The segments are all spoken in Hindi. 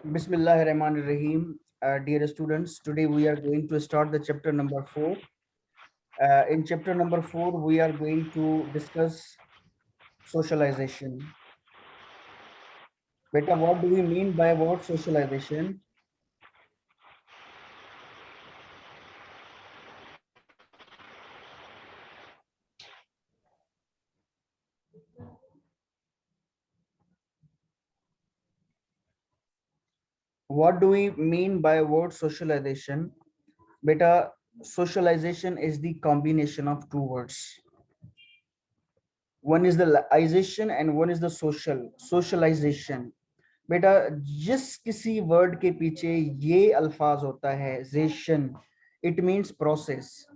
Bismillahirrahmanirrahim. Dear students, today we are going to start the chapter number 4. In chapter number 4, we are going to discuss socialization. Beta, what do we mean by word socialization? What do we mean by word socialization? Beta, socialization is the combination of two words. One is the ization and one is the socialization. बेटा जिस किसी वर्ड के पीछे ये अल्फाज होता है जेशन, it means process.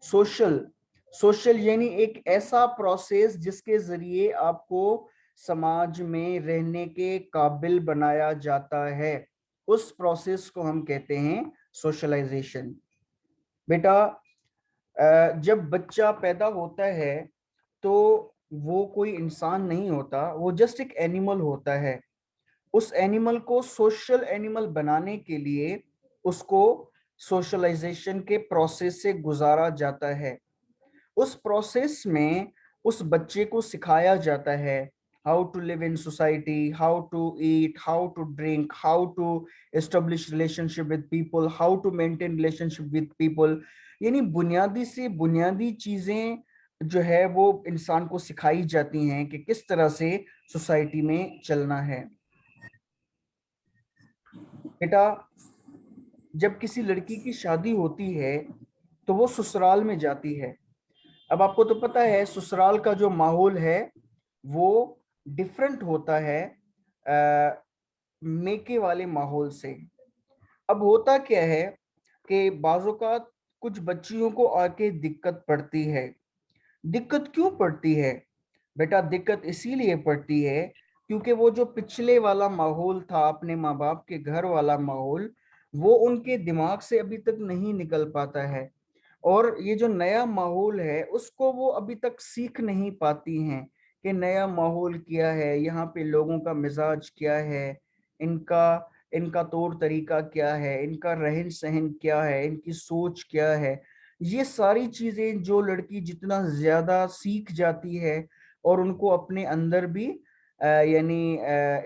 Social, social यानी एक ऐसा प्रोसेस जिसके जरिए आपको समाज में रहने के काबिल बनाया जाता है, उस प्रोसेस को हम कहते हैं सोशलाइजेशन। बेटा जब बच्चा पैदा होता है तो वो कोई इंसान नहीं होता, वो जस्ट एक एनिमल होता है। उस एनिमल को सोशल एनिमल बनाने के लिए उसको सोशलाइजेशन के प्रोसेस से गुजारा जाता है। उस प्रोसेस में उस बच्चे को सिखाया जाता है how to live in society, how to eat, how to drink, how to establish relationship with people, how to maintain relationship with people. यानी बुनियादी से बुनियादी चीजें जो है वो इंसान को सिखाई जाती हैं कि किस तरह से सोसाइटी में चलना है। बेटा जब किसी लड़की की शादी होती है तो वो ससुराल में जाती है। अब आपको तो पता है ससुराल का जो माहौल है वो डिफरेंट होता है मेके वाले माहौल से। अब होता क्या है कि बाजों का कुछ बच्चियों को आके दिक्कत पड़ती है। दिक्कत क्यों पड़ती है? बेटा दिक्कत इसीलिए पड़ती है क्योंकि वो जो पिछले वाला माहौल था, अपने माँ बाप के घर वाला माहौल, वो उनके दिमाग से अभी तक नहीं निकल पाता है। और ये जो नया माहौल है उसको वो अभी तक सीख नहीं पाती हैं कि नया माहौल क्या है, यहाँ पे लोगों का मिजाज क्या है, इनका इनका तौर तरीका क्या है, इनका रहन सहन क्या है, इनकी सोच क्या है। ये सारी चीजें जो लड़की जितना ज्यादा सीख जाती है और उनको अपने अंदर भी यानी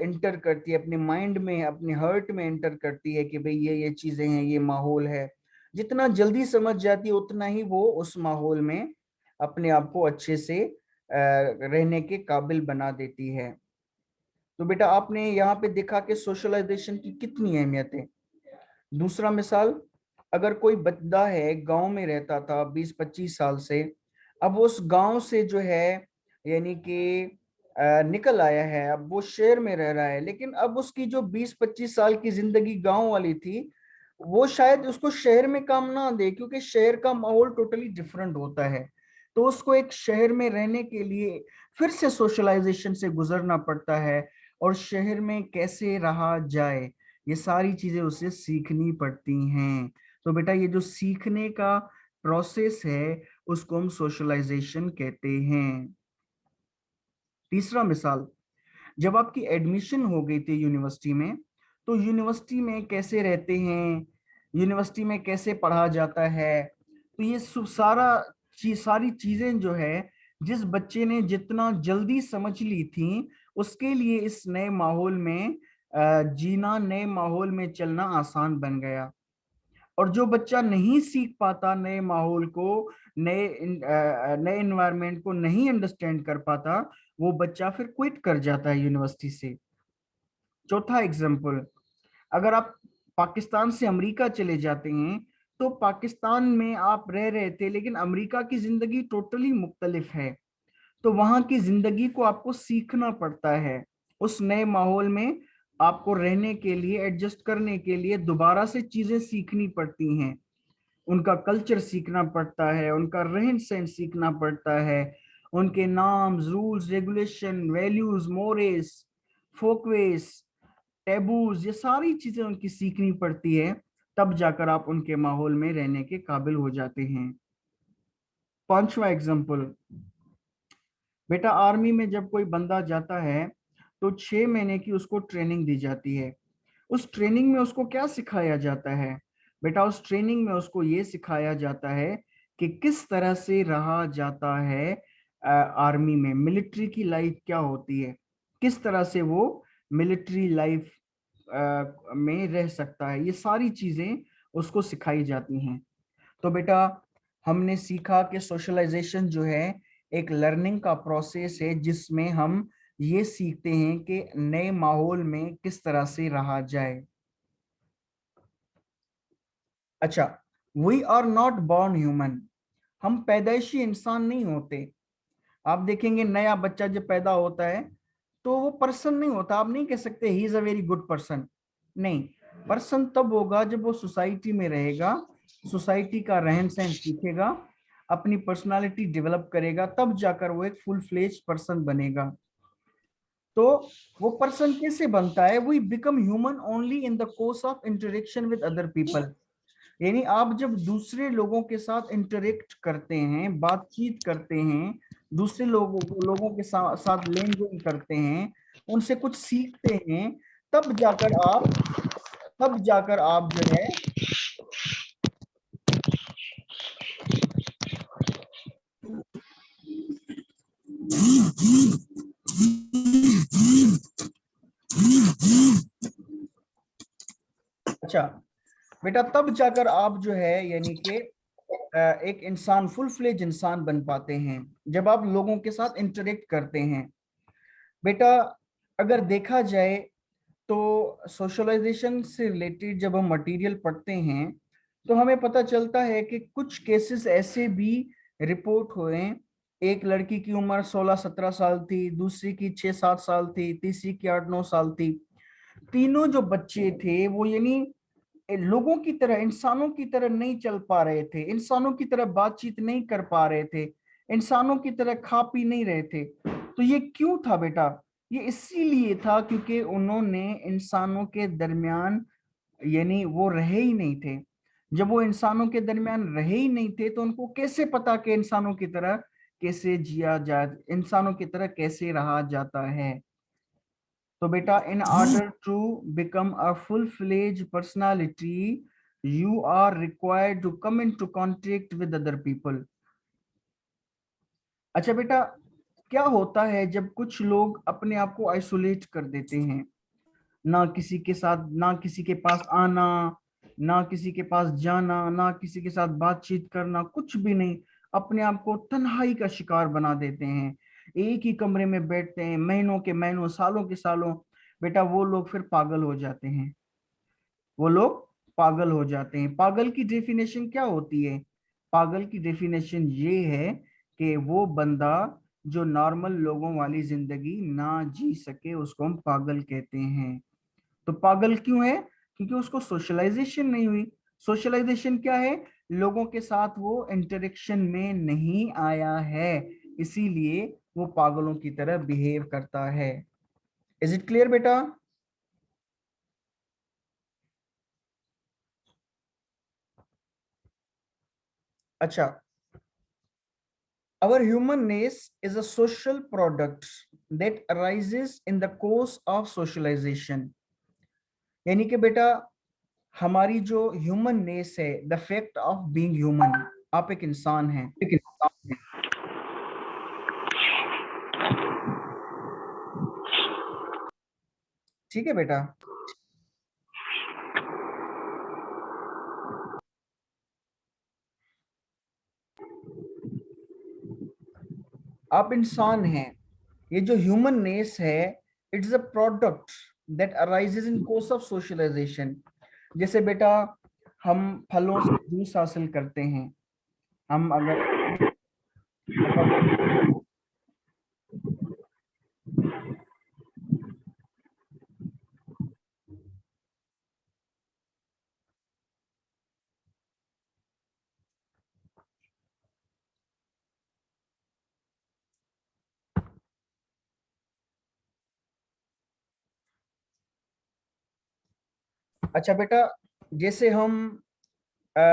इंटर करती है, अपने माइंड में, अपने हार्ट में इंटर करती है कि भाई ये चीजें हैं, ये माहौल है। जितना जल्दी समझ जाती है उतना ही वो उस माहौल में अपने आप को अच्छे से रहने के काबिल बना देती है। तो बेटा आपने यहाँ पे देखा कि सोशलाइजेशन की कितनी अहमियत है। दूसरा मिसाल, अगर कोई बंदा है गांव में रहता था 20-25 साल से, अब उस गांव से जो है यानी कि निकल आया है, अब वो शहर में रह रहा है, लेकिन अब उसकी जो 20-25 साल की जिंदगी गांव वाली थी वो शायद उसको शहर में काम ना दे, क्योंकि शहर का माहौल टोटली डिफरेंट होता है। तो उसको एक शहर में रहने के लिए फिर से सोशलाइजेशन से गुजरना पड़ता है, और शहर में कैसे रहा जाए ये सारी चीजें उसे सीखनी पड़ती हैं। तो बेटा ये जो सीखने का प्रोसेस है उसको हम सोशलाइजेशन कहते हैं। तीसरा मिसाल, जब आपकी एडमिशन हो गई थी यूनिवर्सिटी में, तो यूनिवर्सिटी में कैसे रहते हैं, यूनिवर्सिटी में कैसे पढ़ा जाता है, तो ये सारी चीजें जो है जिस बच्चे ने जितना जल्दी समझ ली थी उसके लिए इस नए माहौल में जीना, नए माहौल में चलना आसान बन गया। और जो बच्चा नहीं सीख पाता नए माहौल को, नए एनवायरनमेंट को नहीं अंडरस्टैंड कर पाता, वो बच्चा फिर क्विट कर जाता है यूनिवर्सिटी से। चौथा एग्जाम्पल, अगर आप पाकिस्तान से अमेरिका चले जाते हैं तो पाकिस्तान में आप रह रहे थे लेकिन अमेरिका की जिंदगी टोटली मुख्तलिफ है। तो वहां की जिंदगी को आपको सीखना पड़ता है। उस नए माहौल में आपको रहने के लिए, एडजस्ट करने के लिए दोबारा से चीजें सीखनी पड़ती हैं। उनका कल्चर सीखना पड़ता है, उनका रहन सहन सीखना पड़ता है, उनके norms, rules, regulation, values, mores, folkways, taboos, ये सारी चीजें उनकी सीखनी पड़ती है। तब जाकर आप उनके माहौल में रहने के काबिल हो जाते हैं। पांचवा एग्जाम्पल, बेटा आर्मी में जब कोई बंदा जाता है तो 6 महीने की उसको ट्रेनिंग दी जाती है। उस ट्रेनिंग में उसको क्या सिखाया जाता है? बेटा उस ट्रेनिंग में उसको ये सिखाया जाता है कि किस तरह से रहा जाता है आर्मी में, मिलिट्री की लाइफ क्या होती है, किस तरह से वो मिलिट्री लाइफ में रह सकता है, ये सारी चीजें उसको सिखाई जाती हैं। तो बेटा हमने सीखा कि सोशलाइजेशन जो है एक लर्निंग का प्रोसेस है, जिसमें हम ये सीखते हैं कि नए माहौल में किस तरह से रहा जाए। अच्छा, we are not born human, हम पैदाइशी इंसान नहीं होते। आप देखेंगे नया बच्चा जब पैदा होता है तो वो पर्सन नहीं होता, आप नहीं कह सकते he is a very good person. नहीं, पर्सन तब होगा जब वो सोसाइटी में रहेगा, सोसाइटी का रहन सहन सीखेगा, अपनी पर्सनालिटी डेवलप करेगा, तब जाकर वो एक फुल फ्लेज पर्सन बनेगा। तो वो पर्सन कैसे बनता है? We become human only in the course of interaction with other people. यानी आप जब दूसरे लोगों के साथ इंटरेक्ट करते हैं, बातचीत करते हैं, दूसरे लोगों के साथ लेन देन करते हैं, उनसे कुछ सीखते हैं, तब जाकर आप तब जाकर आप जो है अच्छा बेटा, तब जाकर आप जो है यानी कि एक इंसान, फुल फ्लेज इंसान बन पाते हैं जब आप लोगों के साथ इंटरेक्ट करते हैं। बेटा अगर देखा जाए तो सोशलाइजेशन से रिलेटेड जब हम मटेरियल पढ़ते हैं तो हमें पता चलता है कि कुछ केसेस ऐसे भी रिपोर्ट हुए। एक लड़की की उम्र 16-17 साल थी, दूसरी की 6-7 साल थी, तीसरी की 8-9 साल थी। तीनों जो बच्चे थे वो यानी लोगों की तरह, इंसानों की तरह नहीं चल पा रहे थे, इंसानों की तरह बातचीत नहीं कर पा रहे थे, इंसानों की तरह खा पी नहीं रहे थे। तो ये क्यों था बेटा? ये इसीलिए था क्योंकि उन्होंने इंसानों के दरमियान यानी वो रहे ही नहीं थे। जब वो इंसानों के दरमियान रहे ही नहीं थे तो उनको कैसे पता कि इंसानों की तरह कैसे जिया जाए, इंसानों की तरह कैसे रहा जाता है। तो बेटा in order to become a full fledge personality you are required to come into contact with other people. अच्छा बेटा, क्या होता है जब कुछ लोग अपने आप को आइसोलेट कर देते हैं, ना किसी के साथ, ना किसी के पास आना, ना किसी के पास जाना, ना किसी के साथ बातचीत करना, कुछ भी नहीं, अपने आप को तन्हाई का शिकार बना देते हैं, एक ही कमरे में बैठते हैं महीनों के महीनों, सालों के सालों। बेटा वो लोग फिर पागल हो जाते हैं, वो लोग पागल हो जाते हैं। पागल की डेफिनेशन क्या होती है? पागल की डेफिनेशन ये है कि वो बंदा जो नॉर्मल लोगों वाली जिंदगी ना जी सके, उसको हम पागल कहते हैं। तो पागल क्यों है? क्योंकि उसको सोशलाइजेशन नहीं हुई। सोशलाइजेशन क्या है? लोगों के साथ वो इंटरेक्शन में नहीं आया है, इसीलिए वो पागलों की तरह बिहेव करता है। इज इट क्लियर बेटा? अच्छा, our humanness is a social product that arises in the course of socialization। यानी कि बेटा हमारी जो ह्यूमन नेस है, the fact of being human, आप एक इंसान हैं, ठीक है बेटा? आप इंसान हैं। ये जो ह्यूमन नेस है, it's a product that arises in course of socialization. जैसे बेटा हम फलों से जूस हासिल करते हैं, हम अगर अच्छा बेटा, जैसे हम अ,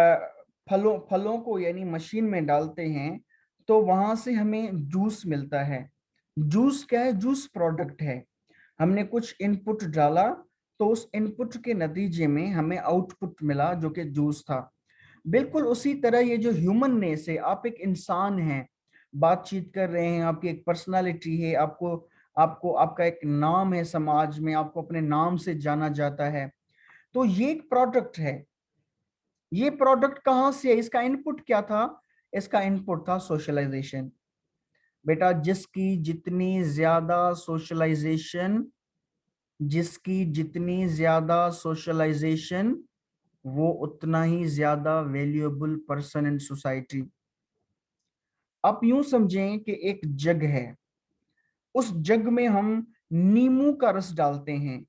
फलों फलों को यानी मशीन में डालते हैं तो वहां से हमें जूस मिलता है। जूस क्या है? जूस प्रोडक्ट है। हमने कुछ इनपुट डाला तो उस इनपुट के नतीजे में हमें आउटपुट मिला जो कि जूस था। बिल्कुल उसी तरह ये जो ह्यूमन नेस है, आप एक इंसान हैं, बातचीत कर रहे हैं, आपकी एक पर्सनालिटी है, आपको आपको आपका एक नाम है, समाज में आपको अपने नाम से जाना जाता है, तो ये एक प्रोडक्ट है। ये प्रोडक्ट कहां से है? इसका इनपुट क्या था? इसका इनपुट था सोशलाइजेशन। बेटा जिसकी जितनी ज्यादा सोशलाइजेशन, वो उतना ही ज्यादा वैल्यूएबल पर्सन इन सोसाइटी। आप यूं समझें कि एक जग है, उस जग में हम नींबू का रस डालते हैं।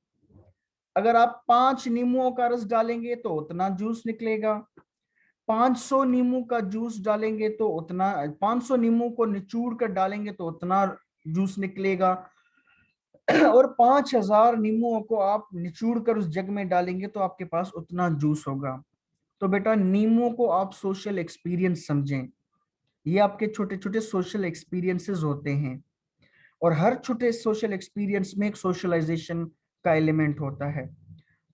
अगर आप 5 नींबुओं का रस डालेंगे तो उतना जूस निकलेगा। 500 नींबू का जूस डालेंगे तो उतना, 500 नींबू को निचोड़ कर डालेंगे तो उतना जूस निकलेगा। और 5000 नींबुओं को आप निचोड़ कर उस जग में डालेंगे तो आपके पास उतना जूस होगा। तो बेटा नींबुओं को आप सोशल एक्सपीरियंस समझें। ये आपके छोटे छोटे सोशल एक्सपीरियंसेस होते हैं, और हर छोटे सोशल एक्सपीरियंस में एक सोशलाइजेशन का एलिमेंट होता है।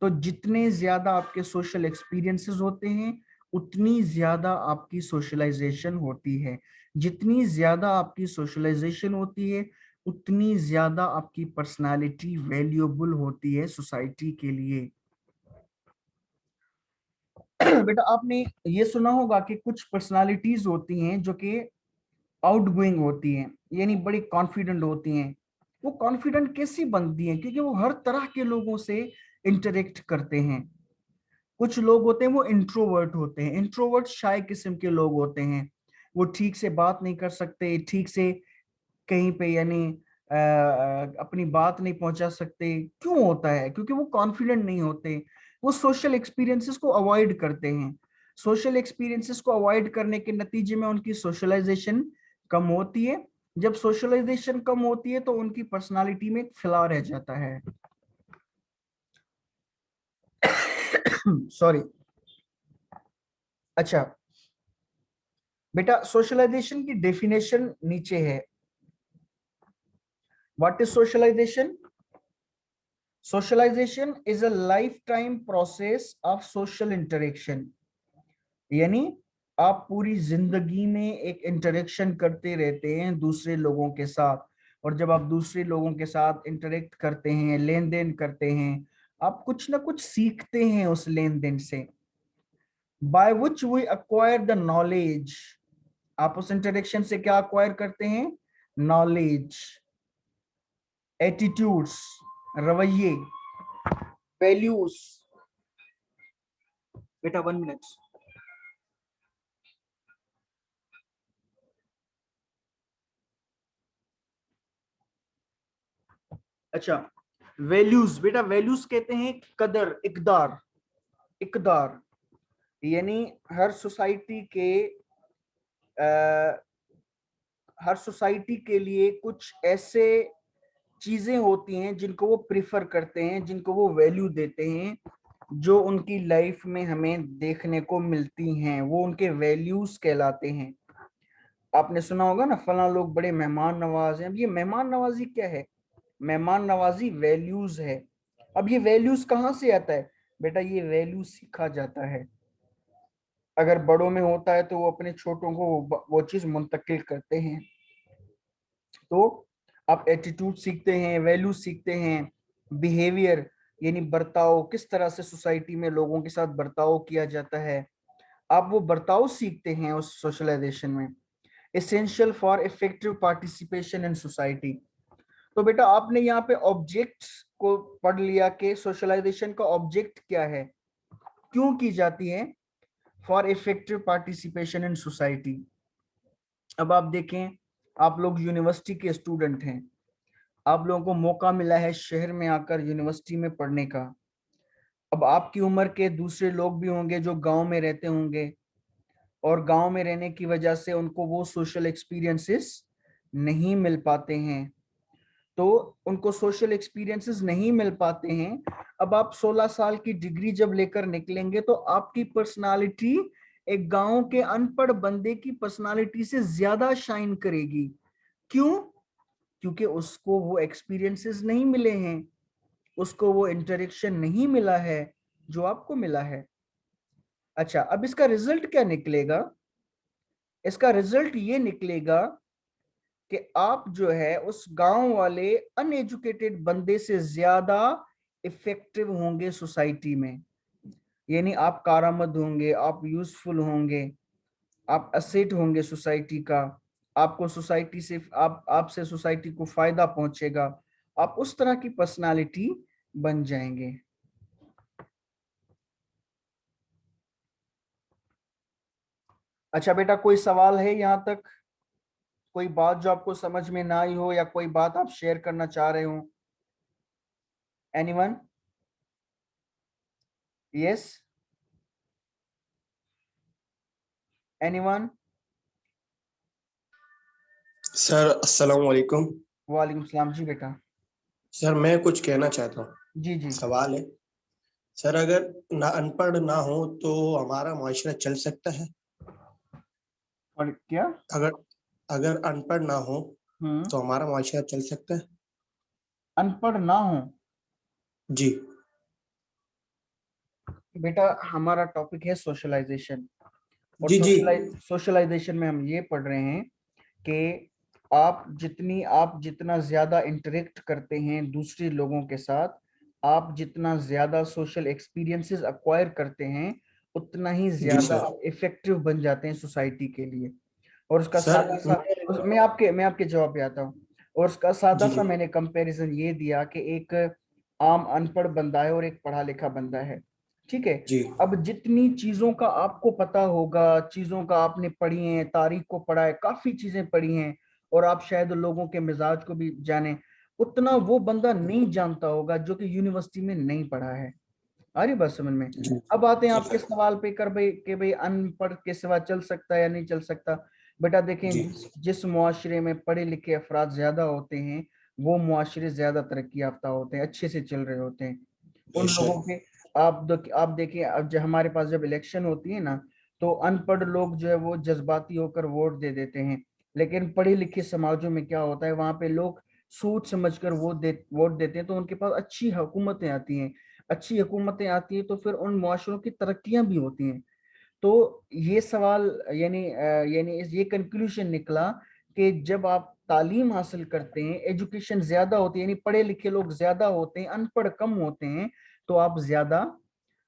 तो जितने ज्यादा आपके सोशल एक्सपीरियंसेस होते हैं, उतनी ज्यादा आपकी सोशलाइजेशन होती है। जितनी ज्यादा आपकी सोशलाइजेशन होती है, उतनी ज्यादा आपकी पर्सनालिटी वैल्यूएबल होती है सोसाइटी के लिए। बेटा आपने ये सुना होगा कि कुछ पर्सनालिटीज होती हैं जो कि आउटगोइंग होती हैं, यानी बड़ी कॉन्फिडेंट होती हैं। वो कॉन्फिडेंट कैसी बनती हैं? क्योंकि वो हर तरह के लोगों से इंटरेक्ट करते हैं। कुछ लोग होते हैं वो इंट्रोवर्ट होते हैं। इंट्रोवर्ट शाय किस्म के लोग होते हैं, वो ठीक से बात नहीं कर सकते, ठीक से कहीं पे यानी अपनी बात नहीं पहुंचा सकते। क्यों होता है? क्योंकि वो कॉन्फिडेंट नहीं होते, वो सोशल एक्सपीरियंसेस को अवॉइड करते हैं। सोशल एक्सपीरियंसेस को अवॉइड करने के नतीजे में उनकी सोशलाइजेशन कम होती है। जब सोशलाइजेशन कम होती है तो उनकी पर्सनालिटी में एक फ्लॉ रह जाता है। सॉरी। अच्छा बेटा, सोशलाइजेशन की डेफिनेशन नीचे है। What is socialization? Socialization is a lifetime process of social interaction। यानी आप पूरी जिंदगी में एक इंटरेक्शन करते रहते हैं दूसरे लोगों के साथ, और जब आप दूसरे लोगों के साथ इंटरेक्ट करते हैं, लेन देन करते हैं, आप कुछ ना कुछ सीखते हैं उस लेन देन से। By which we acquire the knowledge. आप उस इंटरेक्शन से क्या अक्वायर करते हैं? नॉलेज, एटीट्यूड्स, रवैये, वैल्यूज। बेटा 1 मिनट। अच्छा, वैल्यूज। बेटा वैल्यूज कहते हैं कदर, इकदार। इकदार यानी हर सोसाइटी के आ, हर सोसाइटी के लिए कुछ ऐसे चीजें होती हैं जिनको वो प्रिफर करते हैं, जिनको वो वैल्यू देते हैं, जो उनकी लाइफ में हमें देखने को मिलती हैं, वो उनके वैल्यूज कहलाते हैं। आपने सुना होगा ना, फला लोग बड़े मेहमान नवाज हैं। अब ये मेहमान नवाजी क्या है? मेहमान नवाजी वैल्यूज है। अब ये वैल्यूज कहाँ से आता है? बेटा ये वैल्यू सीखा जाता है। अगर बड़ों में होता है तो वो अपने छोटों को वो चीज मुंतकिल करते हैं। तो आप एटीट्यूड सीखते हैं, वैल्यू सीखते हैं, बिहेवियर यानी बर्ताव, किस तरह से सोसाइटी में लोगों के साथ बर्ताव किया जाता है, आप वो बर्ताव सीखते हैं उस सोशलाइजेशन में। Essential for effective participation in society. तो बेटा आपने यहाँ पे ऑब्जेक्ट को पढ़ लिया कि सोशलाइजेशन का ऑब्जेक्ट क्या है, क्यों की जाती है? For effective participation in society. अब आप देखें, आप लोग यूनिवर्सिटी के स्टूडेंट हैं, आप लोगों को मौका मिला है शहर में आकर यूनिवर्सिटी में पढ़ने का। अब आपकी उम्र के दूसरे लोग भी होंगे जो गांव में रहते होंगे, और गांव में रहने की वजह से उनको वो सोशल एक्सपीरियंसेस नहीं मिल पाते हैं। तो उनको सोशल एक्सपीरियंसेस नहीं मिल पाते हैं। अब आप 16 साल की डिग्री जब लेकर निकलेंगे तो आपकी पर्सनालिटी एक गांव के अनपढ़ बंदे की पर्सनालिटी से ज्यादा शाइन करेगी। क्यों? क्योंकि उसको वो एक्सपीरियंसेस नहीं मिले हैं। उसको वो इंटरेक्शन नहीं मिला है जो आपको मिला है। अच्छा, अब इसका रिजल्ट क्या निकलेगा? इसका रिजल्ट ये निकलेगा कि आप जो है उस गांव वाले अनएजुकेटेड बंदे से ज्यादा इफेक्टिव होंगे सोसाइटी में। यानी आप कारामद होंगे, आप यूजफुल होंगे, आप असेट होंगे सोसाइटी का। आपको सोसाइटी से आप आपसे सोसाइटी को फायदा पहुंचेगा। आप उस तरह की पर्सनालिटी बन जाएंगे। अच्छा बेटा, कोई सवाल है यहाँ तक? कोई बात जो आपको समझ में ना आई हो, या कोई बात आप शेयर करना चाह रहे हो? एनीवन? यस? एनीवन? सर अस्सलाम वालेकुम। वालेकुम सलाम जी बेटा। सर मैं कुछ कहना चाहता हूँ। जी जी। सवाल है सर, अगर ना अनपढ़ ना हो तो हमारा मुआशरा चल सकता है? और क्या? अगर अगर अनपढ़ ना हो हम्म। तो हमारा मुआशरा चल सकता है? अनपढ़ ना हो? जी बेटा, हमारा टॉपिक है सोशलाइजेशन। और जी जी सोशलाइजेशन में हम ये पढ़ रहे हैं कि आप जितना ज्यादा इंटरेक्ट करते हैं दूसरे लोगों के साथ, आप जितना ज्यादा सोशल एक्सपीरियंसेस अक्वायर करते हैं, उतना ही जी ज्यादा सर। आप इफेक्टिव बन जाते हैं सोसाइटी के लिए। और उसका सर सादा सा, मैं आपके जवाब पे आता हूँ। और उसका सादा जी सा जी मैंने कंपैरिजन ये दिया कि एक आम अनपढ़ बंदा है और एक पढ़ा लिखा बंदा है। ठीक है। जी अब जितनी चीजों का आपको पता होगा, चीजों का आपने पढ़ी है, तारीख को पढ़ा है, काफी चीजें पढ़ी हैं, और आप शायद लोगों के मिजाज को भी जाने, उतना वो बंदा नहीं जानता होगा जो कि यूनिवर्सिटी में नहीं पढ़ा है। आ रही बात समझ में? जी अब आते हैं जी आपके सर। सवाल पे कर भाई कि भाई अनपढ़ के सिवा चल सकता है या नहीं चल सकता। बेटा देखें, जी जिस मुआशरे में पढ़े लिखे अफराद ज्यादा होते हैं, वो मुआशरे ज्यादा तरक्की याफ्ता होते हैं, अच्छे से चल रहे होते हैं। उन लोगों बेशक। के, आप देखिए, अब जब हमारे पास जब इलेक्शन होती है ना, तो अनपढ़ लोग जो है वो जज्बाती होकर वोट दे देते हैं। लेकिन पढ़े लिखे समाजों में क्या होता है, वहां पे लोग सोच समझकर वोट देते हैं, तो उनके पास अच्छी हुकूमतें आती हैं। अच्छी हुकूमतें आती हैं तो फिर उन मुआशरों की तरक्कियां भी होती हैं। तो ये सवाल, यानी ये कंक्लूजन निकला कि जब आप तालीम हासिल करते हैं, एजुकेशन ज्यादा होती है, यानी पढ़े लिखे लोग ज्यादा होते हैं, अनपढ़ कम होते हैं, तो आप ज्यादा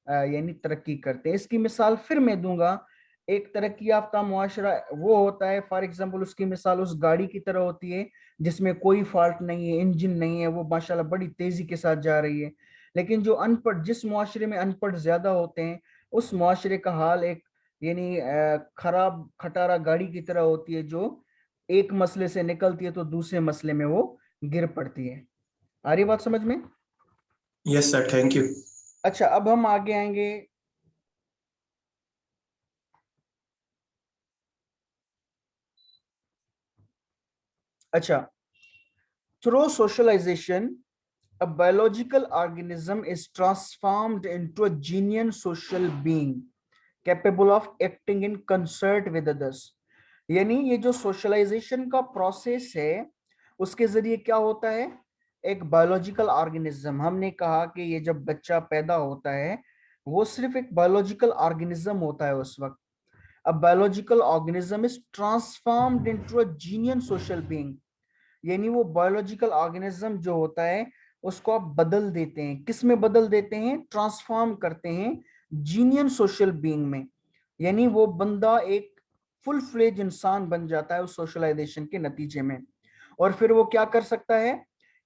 यानी तरक्की करते हैं। इसकी मिसाल फिर मैं दूंगा। एक तरक्की याफ्ता मुआशरा वो होता है, फॉर एग्जाम्पल उसकी मिसाल उस गाड़ी की तरह होती है जिसमें कोई फॉल्ट नहीं है, इंजन नहीं है, वो माशाल्लाह बड़ी तेजी के साथ जा रही है। लेकिन जो अनपढ़, जिस मुआशरे में अनपढ़ ज्यादा होते हैं, उस मुआशरे का हाल एक, यानी खराब खटारा गाड़ी की तरह होती है, जो एक मसले से निकलती है तो दूसरे मसले में वो गिर पड़ती है। आ रही बात समझ में? Yes sir, thank you. अच्छा, अब हम आगे आएंगे। अच्छा, through socialization a biological organism is transformed into a genuine social being capable of acting in concert with others। यानी ये जो सोशलाइजेशन का प्रोसेस है, उसके जरिए क्या होता है? एक बायोलॉजिकल ऑर्गेनिज्म, हमने कहा कि ये जब बच्चा पैदा होता है, वो सिर्फ एक बायोलॉजिकल ऑर्गेनिज्म होता है उस वक्त। अब biological organism is transformed into a जीनियन social being. यानी वो बायोलॉजिकल ऑर्गेनिज्म जो होता है, उसको आप बदल देते हैं। किस में बदल देते हैं? ट्रांसफॉर्म करते हैं जीनियन सोशल बीइंग में। यानी वो बंदा एक फुल फ्लेज इंसान बन जाता है उस सोशलाइजेशन के नतीजे में। और फिर वो क्या कर सकता है?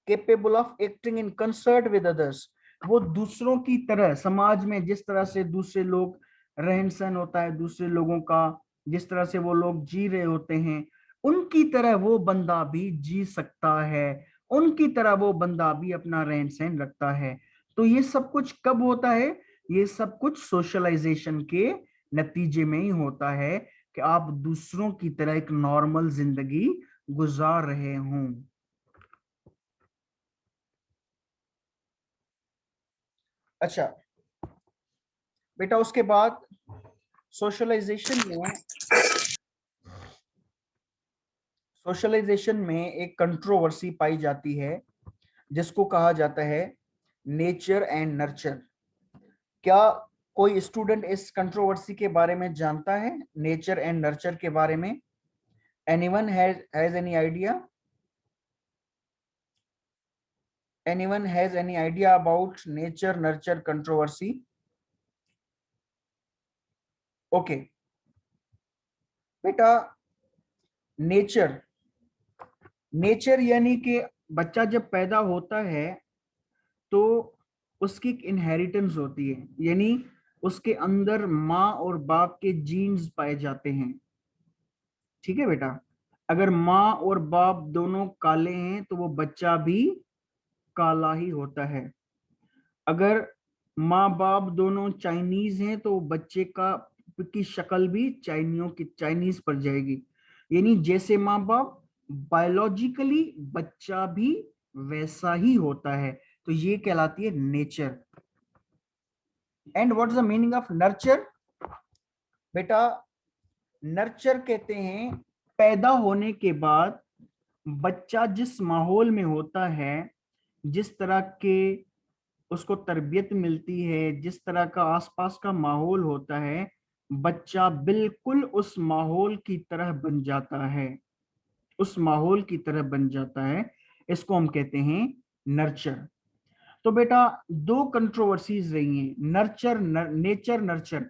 Capable of acting in concert with others. वो दूसरों की तरह, समाज में जिस तरह से दूसरे लोग रहन सहन होता है, दूसरे लोगों का जिस तरह से वो लोग जी रहे होते हैं, उनकी तरह वो बंदा भी जी सकता है। उनकी तरह वो बंदा भी अपना रहन सहन रखता है। तो ये सब कुछ कब होता है? ये सब कुछ सोशलाइजेशन के नतीजे में ही होता है, कि आप दूसरों की तरह एक नॉर्मल जिंदगी गुजार रहे हों। अच्छा बेटा, उसके बाद सोशलाइजेशन में सोशलाइजेशन में एक कंट्रोवर्सी पाई जाती है, जिसको कहा जाता है नेचर एंड नर्चर। क्या कोई स्टूडेंट इस कंट्रोवर्सी के बारे में जानता है, नेचर एंड नर्चर के बारे में? Anyone has any idea? Anyone has any idea about nature nurture controversy? Okay, बेटा, नेचर नेचर यानी कि बच्चा जब पैदा होता है तो उसकी एक इनहेरिटेंस होती है, यानी उसके अंदर माँ और बाप के जीन्स पाए जाते हैं। ठीक है बेटा, अगर माँ और बाप दोनों काले हैं तो वो बच्चा भी काला ही होता है। अगर माँ बाप दोनों चाइनीज हैं तो बच्चे की शक्ल भी चाइनीज पर जाएगी, यानी जैसे माँ बाप, बायोलॉजिकली बच्चा भी वैसा ही होता है। तो ये कहलाती है nature. And what is the meaning of nurture? बेटा, नर्चर कहते हैं पैदा होने के बाद बच्चा जिस माहौल में होता है, जिस तरह के उसको तरबियत मिलती है, जिस तरह का आसपास का माहौल होता है, बच्चा बिल्कुल उस माहौल की तरह बन जाता है, उस माहौल की तरह बन जाता है। इसको हम कहते हैं नर्चर। तो बेटा, दो कंट्रोवर्सीज रही हैं, नेचर नर्चर।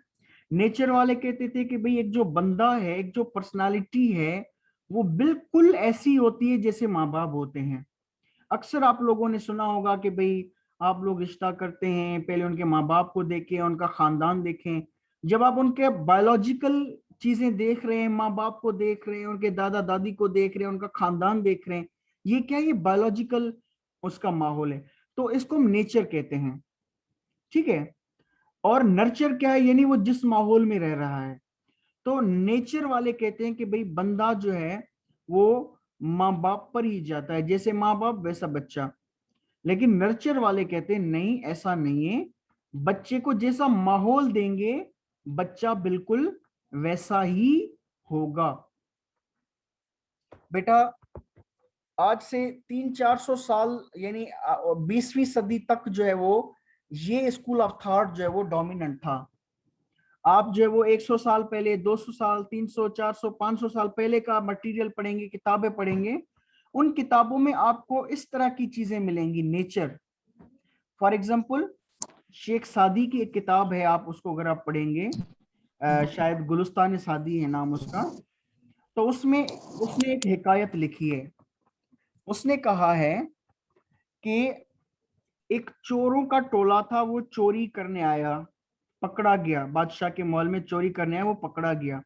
नेचर वाले कहते थे कि भाई एक जो बंदा है, एक जो पर्सनालिटी है, वो बिल्कुल ऐसी होती है जैसे माँ बाप होते हैं। अक्सर आप लोगों ने सुना होगा कि भाई आप लोग रिश्ता करते हैं, पहले उनके माँ बाप को देखें, उनका खानदान देखें। जब आप उनके बायोलॉजिकल चीजें देख रहे हैं, माँ बाप को देख रहे हैं, उनके दादा दादी को देख रहे हैं, उनका खानदान देख रहे हैं, ये क्या, ये बायोलॉजिकल उसका माहौल है, तो इसको हम नेचर कहते हैं। ठीक है। और नर्चर क्या है, यानी वो जिस माहौल में रह रहा है। तो नेचर वाले कहते हैं कि भाई बंदा जो है वो माँ बाप पर ही जाता है, जैसे माँ बाप वैसा बच्चा। लेकिन नर्चर वाले कहते हैं नहीं, ऐसा नहीं है, बच्चे को जैसा माहौल देंगे बच्चा बिल्कुल वैसा ही होगा। बेटा, आज से 300-400 साल यानी 20वीं सदी तक जो है वो ये स्कूल ऑफ थॉट जो है वो डोमिनेंट था। आप जो है वो 100 साल पहले, 200 साल, 300, 400, 500 साल पहले का मटेरियल पढ़ेंगे, किताबें पढ़ेंगे, उन किताबों में आपको इस तरह की चीजें मिलेंगी, नेचर। फॉर एग्जाम्पल, शेख सादी की एक किताब है, आप उसको अगर आप पढ़ेंगे, शायद गुलिस्तान सादी है नाम उसका, तो उसमें उसने एक हिकायत लिखी है। उसने कहा है कि एक चोरों का टोला था, वो चोरी करने आया, पकड़ा गया, बादशाह के महल में चोरी करने आया, वो पकड़ा गया।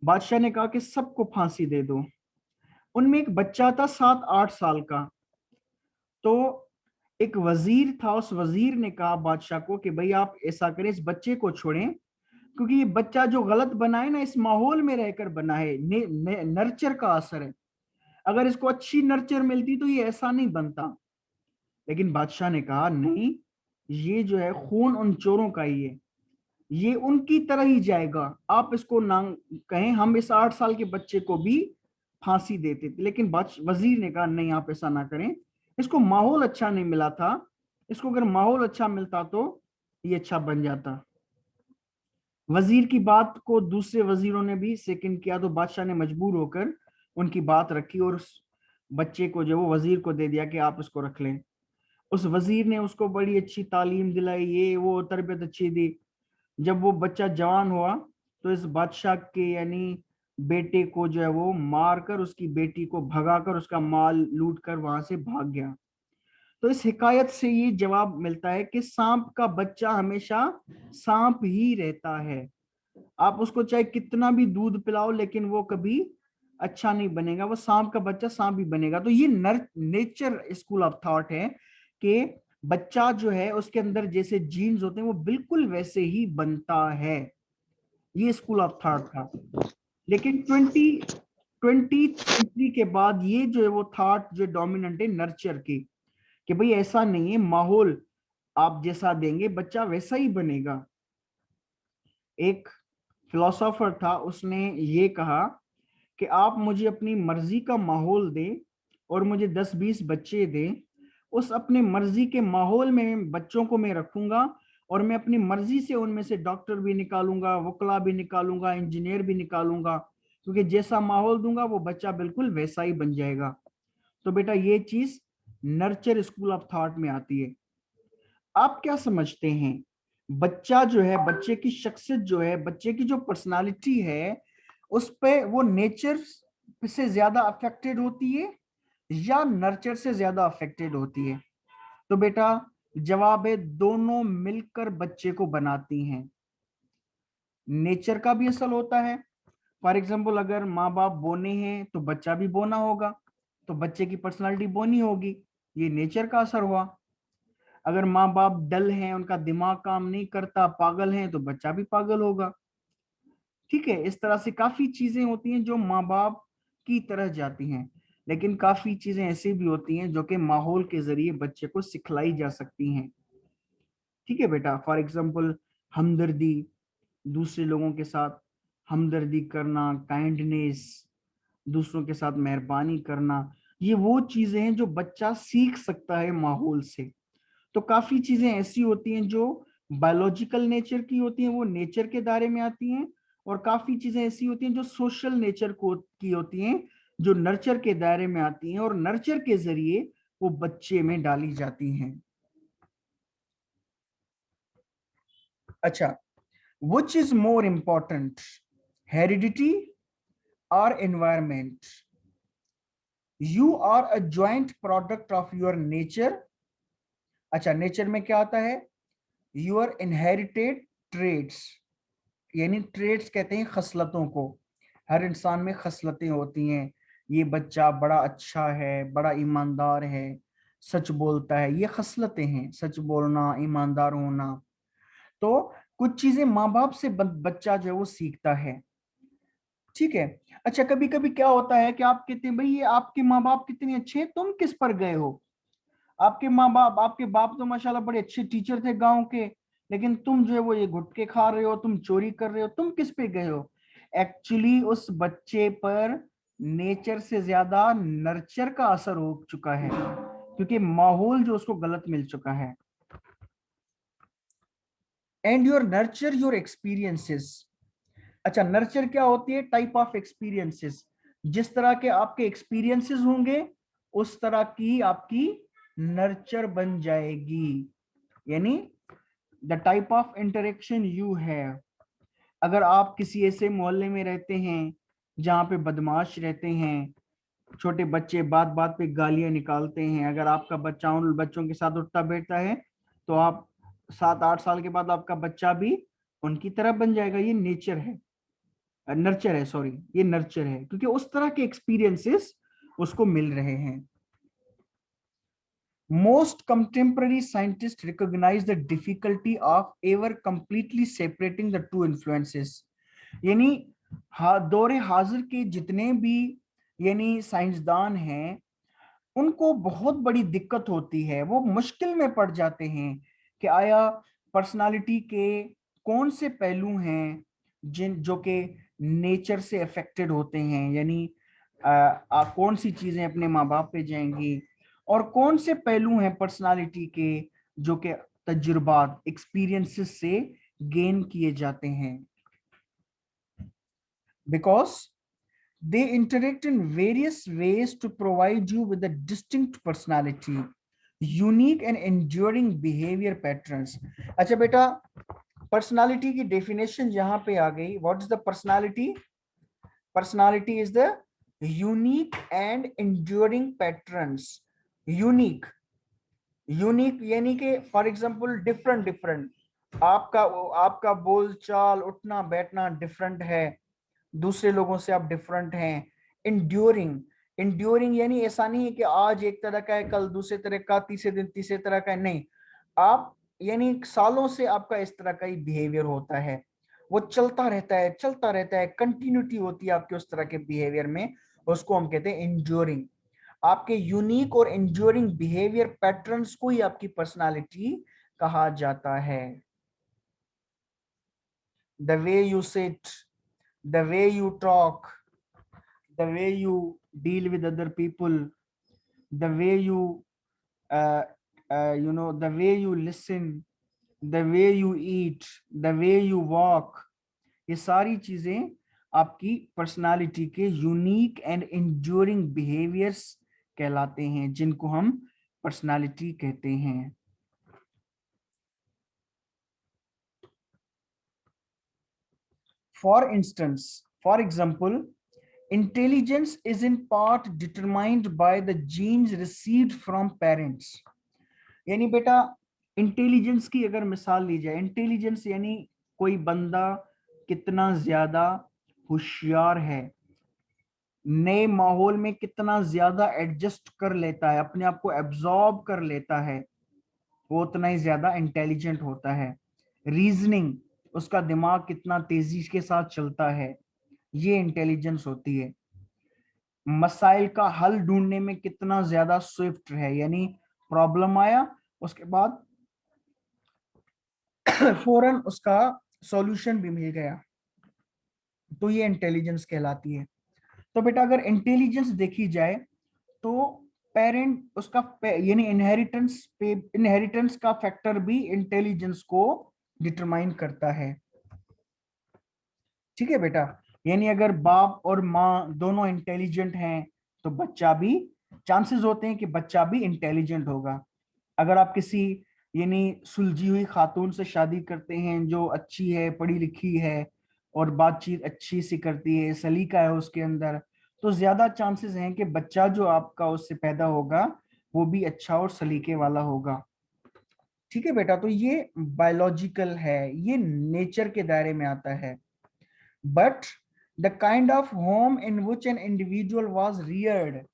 बादशाह ने कहा कि सबको फांसी दे दो। उनमें एक बच्चा था 7-8 साल का। तो एक वजीर था, उस वजीर ने कहा बादशाह को कि भाई आप ऐसा करें, इस बच्चे को छोड़ें, क्योंकि ये बच्चा जो गलत बना है ना, इस माहौल में रहकर बना है, नर्चर का असर है। अगर इसको अच्छी नर्चर मिलती तो ये ऐसा नहीं बनता। लेकिन बादशाह ने कहा नहीं, ये जो है खून उन चोरों का ही है, ये उनकी तरह ही जाएगा, आप इसको ना कहें, हम इस 8 साल के बच्चे को भी फांसी देते थे। लेकिन वजीर ने कहा नहीं, आप ऐसा ना करें, इसको माहौल अच्छा नहीं मिला था, इसको अगर माहौल अच्छा मिलता तो ये अच्छा बन जाता। वजीर की बात को दूसरे वजीरों ने भी सेकंड किया, तो बादशाह ने मजबूर होकर उनकी बात रखी और उस बच्चे को जो वो वजीर को दे दिया कि आप इसको रख लें। उस वजीर ने उसको बड़ी अच्छी तालीम दिलाई, ये वो तरबियत अच्छी दी। जब वो बच्चा जवान हुआ तो इस बादशाह के यानी बेटे को जो है वो मारकर, उसकी बेटी को भगाकर, उसका माल लूट कर वहां से भाग गया। तो इस हिकायत से ये जवाब मिलता है कि सांप का बच्चा हमेशा सांप ही रहता है। आप उसको चाहे कितना भी दूध पिलाओ, लेकिन वो कभी अच्छा नहीं बनेगा, वो सांप का बच्चा सांप ही बनेगा। तो ये नेचर स्कूल ऑफ थॉट है कि बच्चा जो है उसके अंदर जैसे जीन्स होते हैं वो बिल्कुल वैसे ही बनता है। ये स्कूल ऑफ थॉट था। लेकिन 20th सेंचुरी के बाद ये जो है वो थॉट जो डोमिनेंट है नर्चर की, कि भाई ऐसा नहीं है, माहौल आप जैसा देंगे बच्चा वैसा ही बनेगा। एक फिलोसोफर था, उसने ये कहा कि आप मुझे अपनी मर्जी का माहौल दें और मुझे 10-20 बच्चे दें, उस अपने मर्जी के माहौल में बच्चों को मैं रखूंगा और मैं अपनी मर्जी से उनमें से डॉक्टर भी निकालूंगा, वकला भी निकालूंगा, इंजीनियर भी निकालूंगा, क्योंकि जैसा माहौल दूंगा वो बच्चा बिल्कुल वैसा ही बन जाएगा। तो बेटा ये चीज नर्चर स्कूल ऑफ थॉट में आती है। आप क्या समझते हैं, बच्चा जो है, बच्चे की शख्सियत जो है, बच्चे की जो पर्सनालिटी है, उस पे वो नेचर से ज्यादा अफेक्टेड होती है या नर्चर से ज्यादा अफेक्टेड होती है? तो बेटा जवाब है दोनों मिलकर बच्चे को बनाती हैं। नेचर का भी असर होता है। फॉर एग्जाम्पल अगर माँ बाप बोने हैं तो बच्चा भी बोना होगा, तो बच्चे की पर्सनालिटी बोनी होगी, ये नेचर का असर हुआ। अगर माँ बाप डल हैं, उनका दिमाग काम नहीं करता, पागल हैं, तो बच्चा भी पागल होगा। ठीक है, इस तरह से काफी चीजें होती हैं जो माँ बाप की तरह जाती हैं, लेकिन काफी चीजें ऐसी भी होती हैं जो कि माहौल के जरिए बच्चे को सिखलाई जा सकती हैं। ठीक है बेटा, फॉर एग्जाम्पल हमदर्दी, दूसरे लोगों के साथ हमदर्दी करना, काइंडनेस, दूसरों के साथ मेहरबानी करना, ये वो चीजें हैं जो बच्चा सीख सकता है माहौल से। तो काफी चीजें ऐसी होती हैं जो बायोलॉजिकल नेचर की होती हैं, वो नेचर के दायरे में आती हैं, और काफी चीजें ऐसी होती हैं जो सोशल नेचर को की होती हैं, जो नर्चर के दायरे में आती हैं और नर्चर के जरिए वो बच्चे में डाली जाती हैं। अच्छा, which is more important, heredity or environment? You are a joint product of your nature. अच्छा, नेचर में क्या आता है? योर इनहेरिटेड ट्रेड्स, यानी ट्रेड्स कहते हैं खसलतों को। हर इंसान में खसलतें होती हैं। ये बच्चा बड़ा अच्छा है, बड़ा ईमानदार है, सच बोलता है, ये खसलतें हैं, सच बोलना, ईमानदार होना। तो कुछ चीजें माँ बाप से बच्चा जो है वो सीखता है। ठीक है। अच्छा, कभी कभी क्या होता है कि आप कहते हैं भाई ये आपके माँ बाप कितने अच्छे हैं, तुम किस पर गए हो? आपके माँ बाप, आपके बाप तो माशाल्लाह बड़े अच्छे टीचर थे गांव के, लेकिन तुम जो है वो ये गुटखे खा रहे हो, तुम चोरी कर रहे हो, तुम किस पे गए हो? एक्चुअली उस बच्चे पर नेचर से ज्यादा नर्चर का असर हो चुका है, क्योंकि माहौल जो उसको गलत मिल चुका है। And your nurture your experiences. अच्छा, नर्चर क्या होती है? Type of experiences. जिस तरह के आपके एक्सपीरियंसेस होंगे उस तरह की आपकी नर्चर बन जाएगी, यानी the type of interaction you have. अगर आप किसी ऐसे मोहल्ले में रहते हैं जहां पे बदमाश रहते हैं, छोटे बच्चे बात बात पे गालियां निकालते हैं, अगर आपका बच्चा उन बच्चों के साथ उठता बैठता है, तो आप 7-8 साल के बाद आपका बच्चा भी उनकी तरह बन जाएगा। ये नेचर है, नर्चर है, सॉरी, ये नर्चर है, क्योंकि उस तरह के एक्सपीरियंसेस उसको मिल रहे हैं। Most contemporary scientists recognize the difficulty of ever completely separating the two influences. यानी दौरे हाजिर के जितने भी यानी साइंसदान हैं, उनको बहुत बड़ी दिक्कत होती है, वो मुश्किल में पड़ जाते हैं कि आया पर्सनालिटी के कौन से पहलू हैं जिन जो कि नेचर से अफेक्टेड होते हैं, यानी कौन सी चीजें अपने माँ बाप पे जाएंगी, और कौन से पहलू हैं पर्सनालिटी के जो कि तजुर्बात, एक्सपीरियंसेस से गेन किए जाते हैं। Because they interact in various ways to provide you with a distinct personality, unique and enduring behavior patterns. अच्छा बेटा, पर्सनालिटी की डेफिनेशन यहां पे आ गई। What is the personality? Personality is the unique and enduring patterns. Unique, unique यानी कि फॉर एग्जांपल डिफरेंट डिफरेंट, आपका आपका बोलचाल, उठना बैठना डिफरेंट है, दूसरे लोगों से आप डिफरेंट हैं। इंड्योरिंग, इंड्योरिंग यानी ऐसा नहीं है कि आज एक तरह का है, कल दूसरे तरह का, तीसरे दिन तीसरे तरह का है, नहीं। आप यानी सालों से आपका इस तरह का ही बिहेवियर होता है, वो चलता रहता है, चलता रहता है, कंटिन्यूटी होती है आपके उस तरह के बिहेवियर में, उसको हम कहते हैं इंड्योरिंग। आपके यूनिक और इंड्योरिंग बिहेवियर पैटर्न्स को ही आपकी पर्सनालिटी कहा जाता है। The way you sit, the way you talk, the way you deal with other people, the way you the way you listen, the way you eat, the way you walk, ये सारी चीजें आपकी पर्सनालिटी के यूनिक एंड इंड्यूरिंग बिहेवियर्स कहलाते हैं, जिनको हम पर्सनालिटी कहते हैं। For instance, for example, intelligence is in part determined by the genes received from parents। यानी बेटा इंटेलिजेंस की अगर मिसाल ली जाए, इंटेलिजेंस यानी कोई बंदा कितना ज्यादा होशियार है, नए माहौल में कितना ज्यादा एडजस्ट कर लेता है, अपने आप को एब्जॉर्ब कर लेता है, वो उतना ही ज्यादा इंटेलिजेंट होता है। रीजनिंग, उसका दिमाग कितना तेजी के साथ चलता है, ये इंटेलिजेंस होती है। मसाइल का हल ढूंढने में कितना ज्यादा स्विफ्ट है, यानी प्रॉब्लम आया उसके बाद फौरन उसका सॉल्यूशन भी मिल गया, तो ये इंटेलिजेंस कहलाती है। तो बेटा अगर इंटेलिजेंस देखी जाए तो पेरेंट उसका यानी इनहेरिटेंस का फैक्टर भी इंटेलिजेंस को डिटरमाइन करता है। ठीक है बेटा, यानी अगर बाप और माँ दोनों इंटेलिजेंट हैं तो बच्चा भी, चांसेस होते हैं कि बच्चा भी इंटेलिजेंट होगा। अगर आप किसी यानी सुलझी हुई खातून से शादी करते हैं जो अच्छी है, पढ़ी लिखी है और बातचीत अच्छी सी करती है, सलीका है उसके अंदर, तो ज्यादा चांसेस हैं कि बच्चा जो आपका उससे पैदा होगा वो भी अच्छा और सलीके वाला होगा। ठीक है बेटा, तो ये बायोलॉजिकल है, ये नेचर के दायरे में आता है। But the kind of home in which an individual was Rudyard,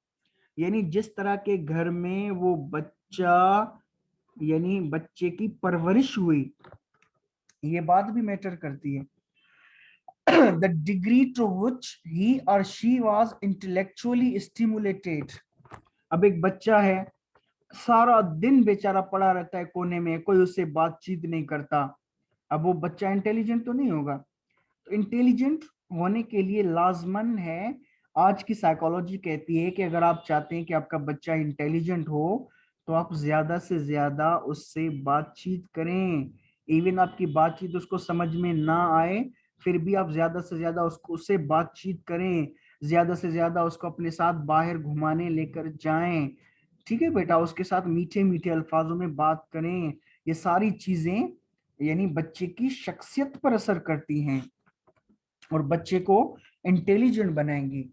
यानी जिस तरह के घर में वो बच्चा यानी बच्चे की परवरिश हुई, ये बात भी मैटर करती है। द डिग्री टू विच ही और शी वाज इंटेलेक्चुअली स्टिमुलेटेड। अब एक बच्चा है, सारा दिन बेचारा पड़ा रहता है कोने में, कोई उससे बातचीत नहीं करता, अब वो बच्चा इंटेलिजेंट तो नहीं होगा। तो इंटेलिजेंट होने के लिए लाजमन है, आज की साइकोलॉजी कहती है कि अगर आप चाहते हैं कि आपका बच्चा इंटेलिजेंट हो तो आप ज्यादा से ज्यादा उससे बातचीत करें। इवन आपकी बातचीत उसको समझ में ना आए फिर भी आप ज्यादा से ज्यादा उससे बातचीत करें, ज्यादा से ज्यादा उसको अपने साथ बाहर घुमाने लेकर जाएं। ठीक है बेटा, उसके साथ मीठे मीठे अल्फाजों में बात करें। ये सारी चीजें यानी बच्चे की शख्सियत पर असर करती हैं और बच्चे को इंटेलिजेंट बनाएंगी।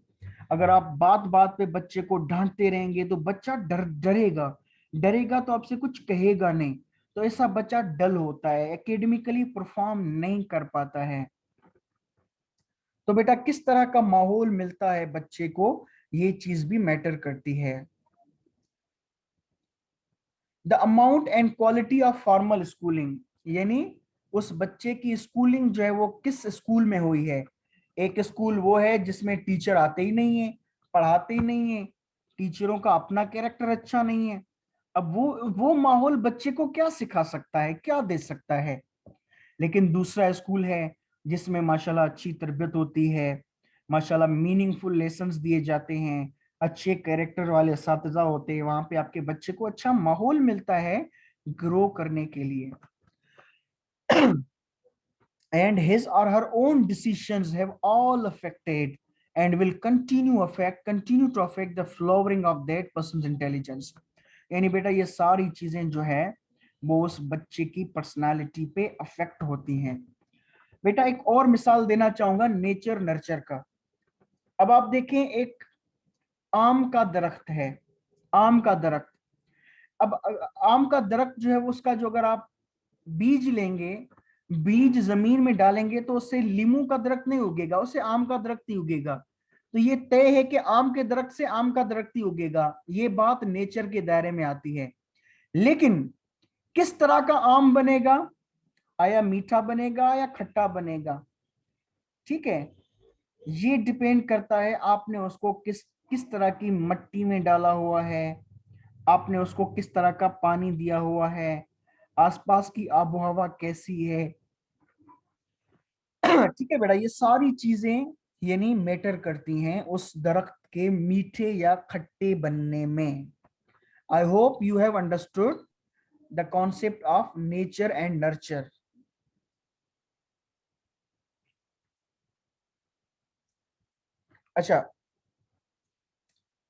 अगर आप बात बात पे बच्चे को डांटते रहेंगे तो बच्चा डरेगा, डरेगा तो आपसे कुछ कहेगा नहीं, तो ऐसा बच्चा डल होता है, एकेडमिकली परफॉर्म नहीं कर पाता है। तो बेटा किस तरह का माहौल मिलता है बच्चे को, ये चीज भी मैटर करती है। The amount and quality of formal schooling, यानी उस बच्चे की स्कूलिंग जो है वो किस स्कूल में हुई है। एक स्कूल वो है जिसमें टीचर आते ही नहीं है, पढ़ाते ही नहीं है, टीचरों का अपना कैरेक्टर अच्छा नहीं है। अब वो माहौल बच्चे को क्या सिखा सकता है, क्या दे सकता है। लेकिन दूसरा स्कूल है जिसमें माशाल्लाह अच्छी तरबियत होती है, माशाल्लाह मीनिंगफुल लेसन्स दिए जाते हैं, अच्छे कैरेक्टर वाले असातिज़ा होते हैं, वहां पे आपके बच्चे को अच्छा माहौल मिलता है ग्रो करने के लिए। and his or her own decisions have all affected and will continue to affect the flowering of that person's intelligence। यानी बेटा ये सारी चीजें जो है वो उस बच्चे की पर्सनालिटी पे अफेक्ट होती हैं। बेटा एक और मिसाल देना चाहूंगा नेचर नर्चर का। अब आप देखें, एक आम का दरख्त है, आम का दरख्त। अब आम का दरख्त जो है वो उसका जो अगर आप बीज लेंगे, बीज जमीन में डालेंगे तो उससे लीमू का दरख्त नहीं उगेगा, उससे आम का दरख्त ही उगेगा। तो ये तय है कि आम के दरख्त से आम का दरख्त ही उगेगा, ये बात नेचर के दायरे में आती है। लेकिन किस तरह का आम बनेगा, आया मीठा बनेगा या खट्टा बनेगा, ठीक है, ये डिपेंड करता है आपने उसको किस किस तरह की मट्टी में डाला हुआ है, आपने उसको किस तरह का पानी दिया हुआ है, आसपास की आबो हवा कैसी है। ठीक है बेटा, ये सारी चीजें यानी मैटर करती हैं उस दरख्त के मीठे या खट्टे बनने में। I hope you have understood the concept of nature and nurture. अच्छा,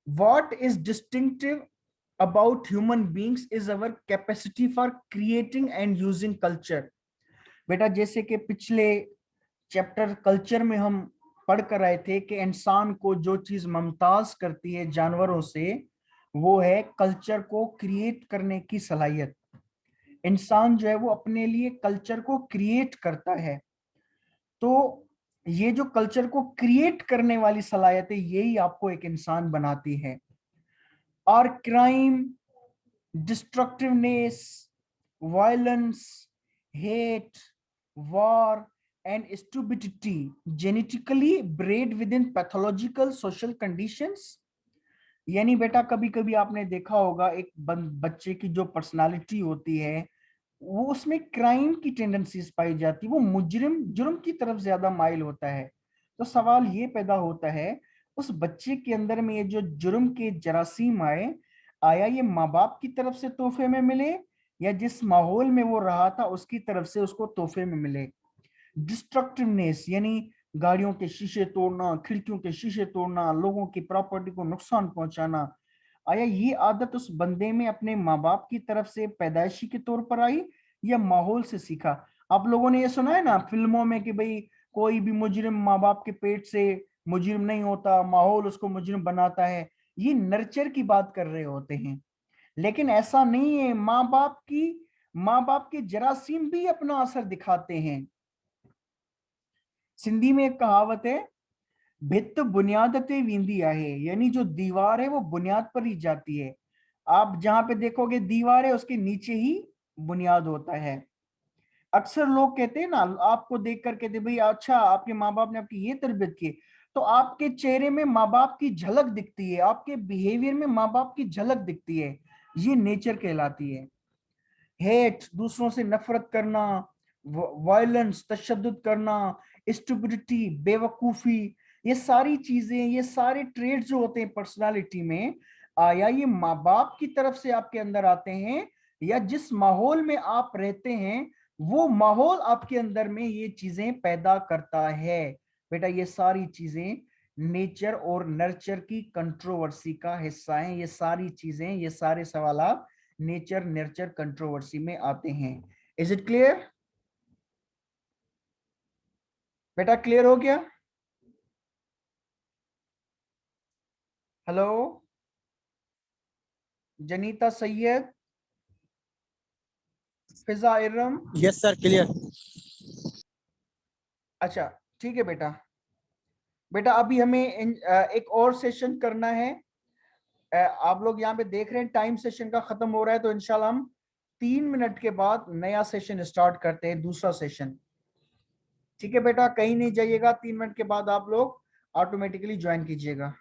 what is distinctive about human beings is our capacity for creating and using culture. बेटा जैसे कि पिछले चैप्टर कल्चर में हम पढ़ कर आए थे कि इंसान को जो चीज मुमताज करती है जानवरों से, वो है कल्चर को क्रिएट करने की सलाहियत। इंसान जो है वो अपने लिए कल्चर को क्रिएट करता है। तो ये जो कल्चर को क्रिएट करने वाली सलाहियत है, यही आपको एक इंसान बनाती है। और crime, डिस्ट्रक्टिवनेस, violence, hate, war and stupidity genetically bred within pathological social conditions। यानी बेटा कभी कभी आपने देखा होगा एक बच्चे की जो पर्सनालिटी होती है वो उसमें क्राइम की टेंडेंसीज पाई जाती है, वो मुजरिम जुर्म की तरफ ज्यादा माइल होता है। तो सवाल ये पैदा होता है उस बच्चे के अंदर में ये जो जुर्म के जरासीम आए, आया ये माँ बाप की तरफ से तोहफे में मिले या जिस माहौल में वो रहा था उसकी तरफ से उसको तोहफे में मिले। डिस्ट्रक्टिवनेस यानी गाड़ियों के शीशे तोड़ना, खिड़कियों के शीशे तोड़ना, लोगों की प्रॉपर्टी को नुकसान पहुंचाना, आया ये आदत उस बंदे में अपने माँ बाप की तरफ से पैदाइशी के तौर पर आई या माहौल से सीखा। आप लोगों ने ये सुना है ना फिल्मों में कि भाई कोई भी मुजरिम माँ बाप के पेट से मुजरिम नहीं होता, माहौल उसको मुजरिम बनाता है। ये नर्चर की बात कर रहे होते हैं, लेकिन ऐसा नहीं है। माँ बाप के जरासीम भी अपना असर दिखाते हैं। सिंधी में एक कहावत है, भित्त बुनियाद ते वींदी आहे, यानी जो दीवार है वो बुनियाद पर ही जाती है। आप जहां पे देखोगे दीवार है उसके नीचे ही बुनियाद होता है। अक्सर लोग कहते हैं ना, आपको देख कर कहते भाई अच्छा आपके माँ बाप ने आपकी ये तरबियत की, तो आपके चेहरे में माँ बाप की झलक दिखती है, आपके बिहेवियर में माँ बाप की झलक दिखती है। ये नेचर कहलाती है। हेट, दूसरों से नफरत करना, वायलेंस, तशद्दुद करना, स्टुपिडिटी, बेवकूफी, ये सारी चीजें, ये सारे ट्रेड्स जो होते हैं पर्सनालिटी में, आया ये माँ बाप की तरफ से आपके अंदर आते हैं या जिस माहौल में आप रहते हैं वो माहौल आपके अंदर में ये चीजें पैदा करता है। बेटा ये सारी चीजें नेचर और नर्चर की कंट्रोवर्सी का हिस्सा हैं। ये सारी चीजें, ये सारे सवाल नेचर नर्चर कंट्रोवर्सी में आते हैं। Is it clear? बेटा क्लियर हो गया? Hello Janita Syed, Fiza Iram. Yes sir, clear. अच्छा ठीक है बेटा। बेटा अभी हमें एक और सेशन करना है। आप लोग यहाँ पे देख रहे हैं टाइम सेशन का खत्म हो रहा है, तो इंशाल्लाह हम 3 मिनट के बाद नया सेशन स्टार्ट करते हैं, दूसरा सेशन। ठीक है बेटा, कहीं नहीं जाइएगा, 3 मिनट के बाद आप लोग ऑटोमेटिकली ज्वाइन कीजिएगा।